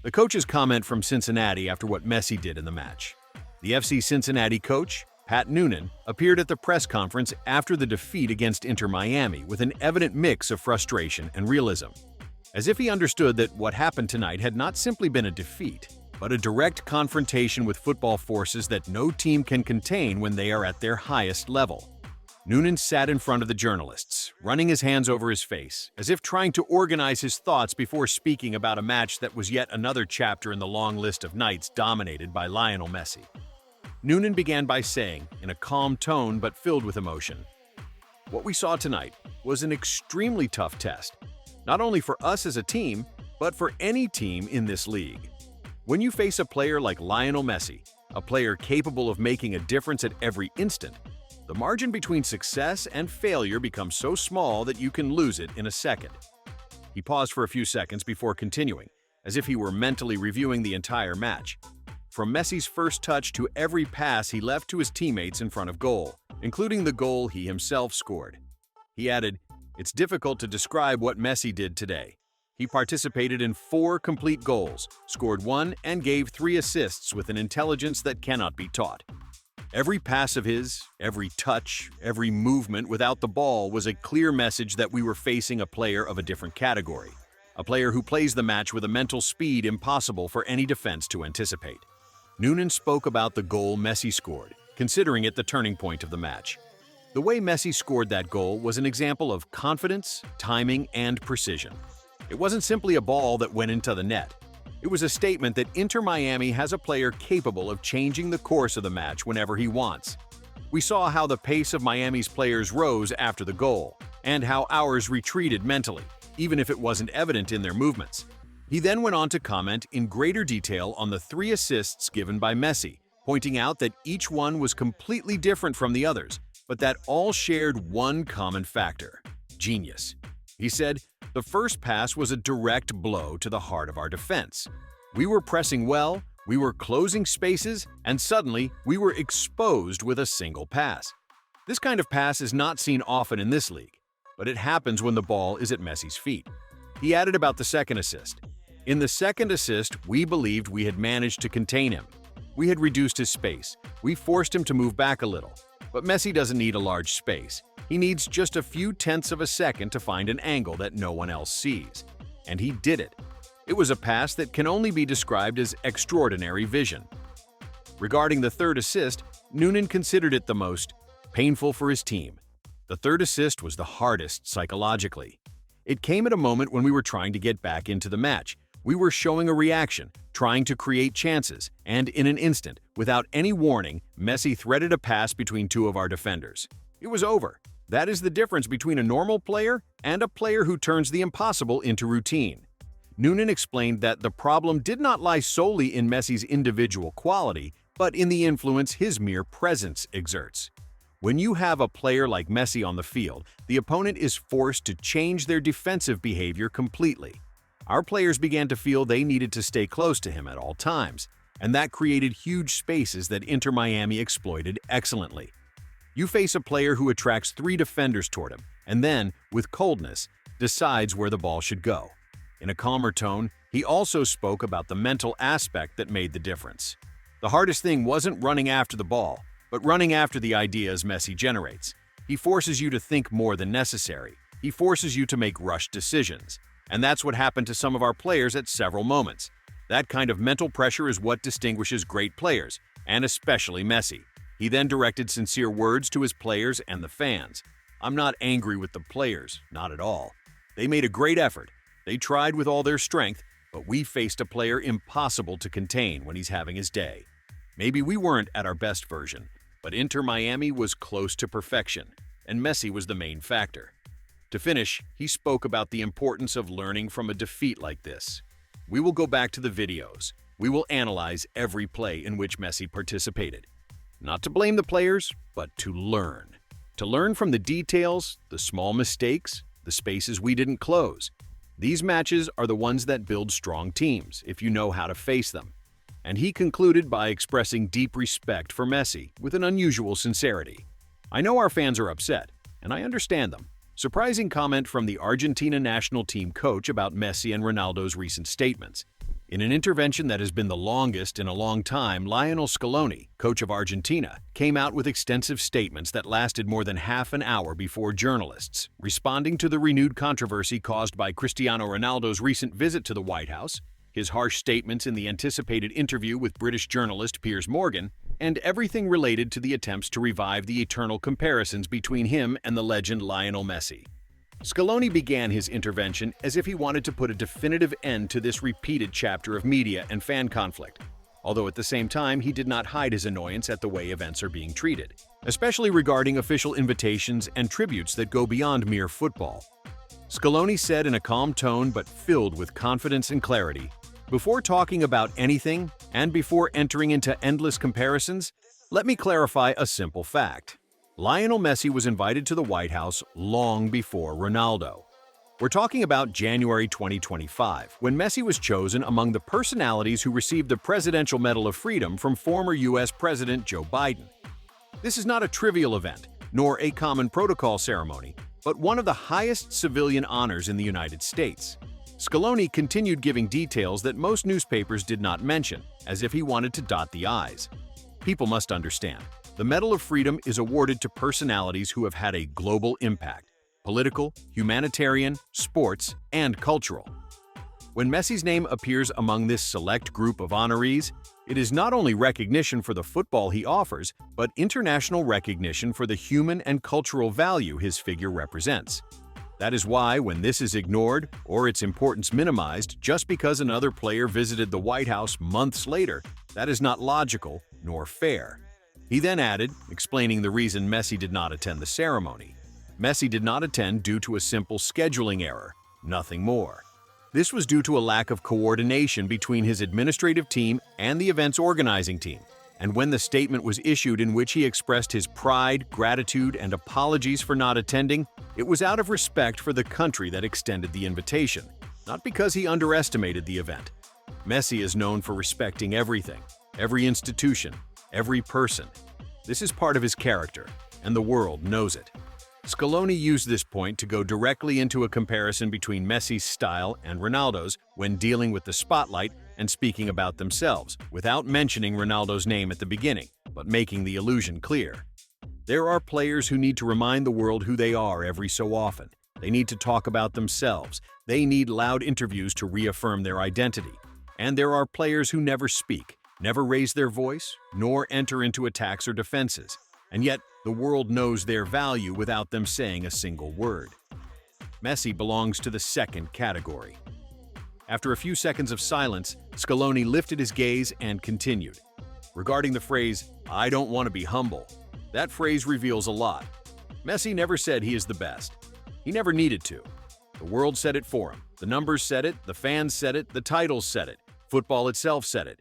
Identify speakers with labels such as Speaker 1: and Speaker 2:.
Speaker 1: The coach's comment from Cincinnati after what Messi did in the match. The FC Cincinnati coach, Pat Noonan, appeared at the press conference after the defeat against Inter Miami with an evident mix of frustration and realism, as if he understood that what happened tonight had not simply been a defeat, but a direct confrontation with football forces that no team can contain when they are at their highest level. Noonan sat in front of the journalists, running his hands over his face, as if trying to organize his thoughts before speaking about a match that was yet another chapter in the long list of nights dominated by Lionel Messi. Noonan began by saying, in a calm tone but filled with emotion, "What we saw tonight was an extremely tough test, not only for us as a team, but for any team in this league. When you face a player like Lionel Messi, a player capable of making a difference at every instant, the margin between success and failure becomes so small that you can lose it in a second." He paused for a few seconds before continuing, as if he were mentally reviewing the entire match. From Messi's first touch to every pass he left to his teammates in front of goal, including the goal he himself scored. He added, "It's difficult to describe what Messi did today. He participated in 4 complete goals, scored 1, and gave 3 assists with an intelligence that cannot be taught. Every pass of his, every touch, every movement without the ball was a clear message that we were facing a player of a different category, a player who plays the match with a mental speed impossible for any defense to anticipate." Noonan spoke about the goal Messi scored, considering it the turning point of the match. The way Messi scored that goal was an example of confidence, timing, and precision. It wasn't simply a ball that went into the net. It was a statement that Inter Miami has a player capable of changing the course of the match whenever he wants. We saw how the pace of Miami's players rose after the goal, and how ours retreated mentally, even if it wasn't evident in their movements. He then went on to comment in greater detail on the 3 assists given by Messi, pointing out that each one was completely different from the others, but that all shared one common factor: genius. He said, "The first pass was a direct blow to the heart of our defense. We were pressing well, we were closing spaces, and suddenly we were exposed with a single pass. This kind of pass is not seen often in this league, but it happens when the ball is at Messi's feet." He added about the second assist. "In the second assist, we believed we had managed to contain him. We had reduced his space. We forced him to move back a little. But Messi doesn't need a large space. He needs just a few tenths of a second to find an angle that no one else sees. And he did it. It was a pass that can only be described as extraordinary vision." Regarding the third assist, Noonan considered it the most painful for his team. The third assist was the hardest psychologically. It came at a moment when we were trying to get back into the match. We were showing a reaction, trying to create chances, and in an instant, without any warning, Messi threaded a pass between 2 of our defenders. It was over. That is the difference between a normal player and a player who turns the impossible into routine. Noonan explained that the problem did not lie solely in Messi's individual quality, but in the influence his mere presence exerts. When you have a player like Messi on the field, the opponent is forced to change their defensive behavior completely. Our players began to feel they needed to stay close to him at all times, and that created huge spaces that Inter Miami exploited excellently. You face a player who attracts 3 defenders toward him, and then, with coldness, decides where the ball should go. In a calmer tone, he also spoke about the mental aspect that made the difference. The hardest thing wasn't running after the ball, but running after the ideas Messi generates. He forces you to think more than necessary. He forces you to make rushed decisions. And that's what happened to some of our players at several moments. That kind of mental pressure is what distinguishes great players, and especially Messi. He then directed sincere words to his players and the fans. "I'm not angry with the players, not at all. They made a great effort. They tried with all their strength, but we faced a player impossible to contain when he's having his day. Maybe we weren't at our best version, but Inter Miami was close to perfection, and Messi was the main factor." To finish, he spoke about the importance of learning from a defeat like this. "We will go back to the videos. We will analyze every play in which Messi participated. Not to blame the players, but to learn. To learn from the details, the small mistakes, the spaces we didn't close. These matches are the ones that build strong teams, if you know how to face them." And he concluded by expressing deep respect for Messi with an unusual sincerity. "I know our fans are upset, and I understand them." Surprising comment from the Argentina national team coach about Messi and Ronaldo's recent statements. In an intervention that has been the longest in a long time, Lionel Scaloni, coach of Argentina, came out with extensive statements that lasted more than half an hour before journalists, responding to the renewed controversy caused by Cristiano Ronaldo's recent visit to the White House, his harsh statements in the anticipated interview with British journalist Piers Morgan, and everything related to the attempts to revive the eternal comparisons between him and the legend Lionel Messi. Scaloni began his intervention as if he wanted to put a definitive end to this repeated chapter of media and fan conflict, although at the same time he did not hide his annoyance at the way events are being treated, especially regarding official invitations and tributes that go beyond mere football. Scaloni said in a calm tone but filled with confidence and clarity, "Before talking about anything, and before entering into endless comparisons, let me clarify a simple fact. Lionel Messi was invited to the White House long before Ronaldo. We're talking about January 2025, when Messi was chosen among the personalities who received the Presidential Medal of Freedom from former U.S. President Joe Biden. This is not a trivial event, nor a common protocol ceremony, but one of the highest civilian honors in the United States." Scaloni continued giving details that most newspapers did not mention, as if he wanted to dot the I's. People must understand. The Medal of Freedom is awarded to personalities who have had a global impact: political, humanitarian, sports, and cultural. When Messi's name appears among this select group of honorees, it is not only recognition for the football he offers, but international recognition for the human and cultural value his figure represents. That is why, when this is ignored or its importance minimized just because another player visited the White House months later, that is not logical nor fair. He then added, explaining the reason Messi did not attend the ceremony. Messi did not attend due to a simple scheduling error, nothing more. This was due to a lack of coordination between his administrative team and the event's organizing team. And when the statement was issued in which he expressed his pride, gratitude, and apologies for not attending, it was out of respect for the country that extended the invitation, not because he underestimated the event. Messi is known for respecting everything, every institution, every person. This is part of his character, and the world knows it. Scaloni used this point to go directly into a comparison between Messi's style and Ronaldo's when dealing with the spotlight and speaking about themselves, without mentioning Ronaldo's name at the beginning, but making the illusion clear. There are players who need to remind the world who they are every so often. They need to talk about themselves. They need loud interviews to reaffirm their identity. And there are players who never speak, never raise their voice, nor enter into attacks or defenses. And yet, the world knows their value without them saying a single word. Messi belongs to the second category. After a few seconds of silence, Scaloni lifted his gaze and continued. Regarding the phrase, "I don't want to be humble," that phrase reveals a lot. Messi never said he is the best. He never needed to. The world said it for him. The numbers said it, the fans said it, the titles said it, football itself said it.